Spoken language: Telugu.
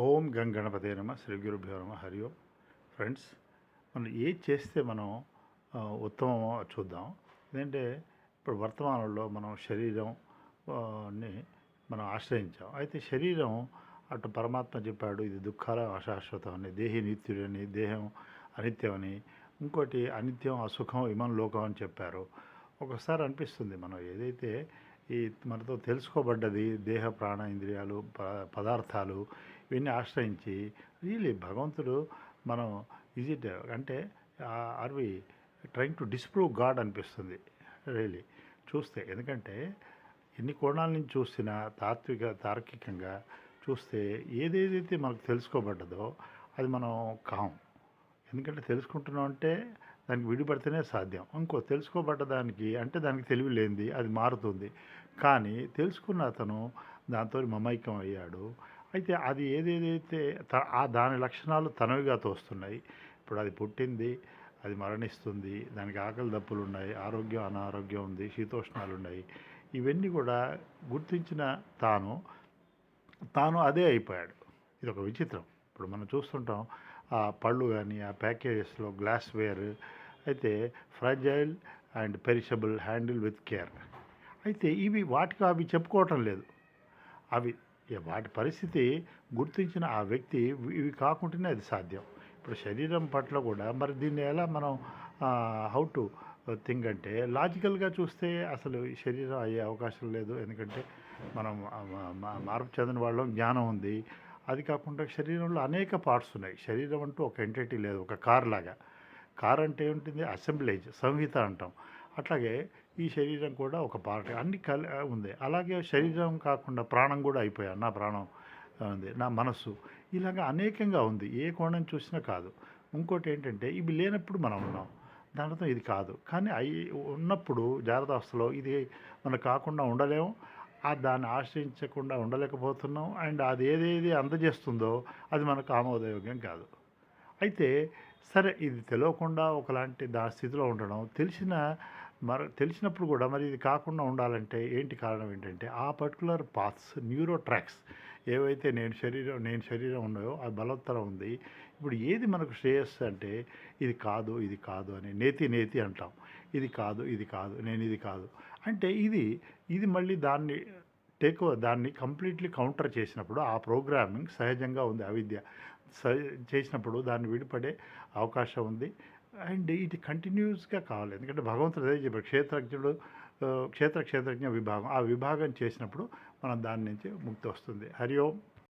ఓం గం గణపతే నమ శ్రీ గురుభ్యో నమ హరి ఓం. ఫ్రెండ్స్, మనం ఏది చేస్తే మనం ఉత్తమమో చూద్దాం. ఎందుకంటే ఇప్పుడు వర్తమానంలో మనం శరీరం ని మనం ఆశ్రయించాం. అయితే శరీరం అటు పరమాత్మ చెప్పాడు, ఇది దుఃఖాల అశాశ్వతం అని, దేహి నిత్యుడని, దేహం అనిత్యమని, ఇంకోటి అనిత్యం అసుఖం ఇమం లోకం అని చెప్పారు. ఒకసారి అనిపిస్తుంది, మనం ఏదైతే ఈ మనతో తెలుసుకోబడ్డది దేహ ప్రాణ ఇంద్రియాలు పదార్థాలు ఇవన్నీ ఆశ్రయించి రియలీ భగవంతుడు మనం ఈజ్ ఇట్ అంటే are we trying to disprove god అనిపిస్తుంది రియలీ చూస్తే. ఎందుకంటే ఎన్ని కోణాల నుంచి చూసినా తార్కికంగా చూస్తే ఏదేదైతే మనకు తెలుసుకోబడ్డదో అది మనం కాం. ఎందుకంటే తెలుసుకుంటున్నాం అంటే దానికి విడిపడితేనే సాధ్యం. ఇంకో తెలుసుకోబడ్డ దానికి అంటే దానికి తెలివి లేనిది అది మారుతుంది. కానీ తెలుసుకున్న అతను దాంతో మమైక్యం అయ్యాడు. అయితే అది ఏదేదైతే దాని లక్షణాలు తనవిగా తోస్తున్నాయి. ఇప్పుడు అది పుట్టింది, అది మరణిస్తుంది, దానికి ఆకలి దప్పులు ఉన్నాయి, ఆరోగ్యం అనారోగ్యం ఉంది, శీతోష్ణాలు ఉన్నాయి. ఇవన్నీ కూడా గుర్తించిన తాను అదే అయిపోయాడు. ఇది ఒక విచిత్రం. ఇప్పుడు మనం చూస్తుంటాం ఆ పళ్ళు కానీ ఆ ప్యాకేజెస్లో గ్లాస్వేర్ అయితే fragile and perishable, handle with care. అయితే ఇవి వాటికి అవి చెప్పుకోవటం లేదు. అవి వాటి పరిస్థితి గుర్తించిన ఆ వ్యక్తి ఇవి కాకుండానే అది సాధ్యం. ఇప్పుడు శరీరం పట్ల కూడా మరి దీన్ని ఎలా మనం హౌ టు థింక్ అంటే లాజికల్గా చూస్తే అసలు శరీరం అయ్యే అవకాశం లేదు. ఎందుకంటే మనం మార్పు చెందిన వాళ్ళం, జ్ఞానం ఉంది. అది కాకుండా శరీరంలో అనేక పార్ట్స్ ఉన్నాయి. శరీరం అంటూ ఒక ఎంటిటీ లేదు, ఒక కార్ లాగా. కార్ అంటే ఏముంటుంది, అసెంబ్లేజ్, సంహిత అంటాం. అట్లాగే ఈ శరీరం కూడా ఒక పార్ట్, అన్ని ఉంది. అలాగే శరీరం కాకుండా ప్రాణం కూడా అయిపోయాను, నా ప్రాణం ఉంది, నా మనస్సు, ఇలాగ అనేకంగా ఉంది. ఏ కోణం చూసినా కాదు. ఇంకోటి ఏంటంటే ఇవి లేనప్పుడు మనం ఉన్నాం, దానితో ఇది కాదు. కానీ ఉన్నప్పుడు జాగ్రత్త ఇది మనకు కాకుండా ఉండలేము, దాన్ని ఆశ్రయించకుండా ఉండలేకపోతున్నాం. అండ్ అది ఏదేది అందజేస్తుందో అది మనకు ఆమోదయోగ్యం కాదు. అయితే సరే, ఇది తెలియకుండా ఒకలాంటి స్థితిలో ఉండడం తెలిసినప్పుడు కూడా మరి ఇది కాకుండా ఉండాలంటే ఏంటి కారణం ఏంటంటే ఆ పర్టికులర్ పాత్స్, న్యూరో ట్రాక్స్ ఏవైతే నేను శరీరం ఉన్నాయో అది బలవత్తరం ఉంది. ఇప్పుడు ఏది మనకు శ్రేయస్సు అంటే ఇది కాదు అని నేతి అంటాం. ఇది కాదు నేను ఇది కాదు అంటే ఇది మళ్ళీ దాన్ని కంప్లీట్లీ కౌంటర్ చేసినప్పుడు ఆ ప్రోగ్రామింగ్ సహజంగా ఉంది. అవిద్య చేసినప్పుడు దాన్ని విడిపడే అవకాశం ఉంది. అండ్ ఇది కంటిన్యూస్గా కావాలి. ఎందుకంటే భగవంతుడు అదే చెప్పాడు, క్షేత్రజ్ఞ విభాగం. ఆ విభాగం చేసినప్పుడు మనం దాని నుంచి ముక్తి వస్తుంది. హరి ఓం.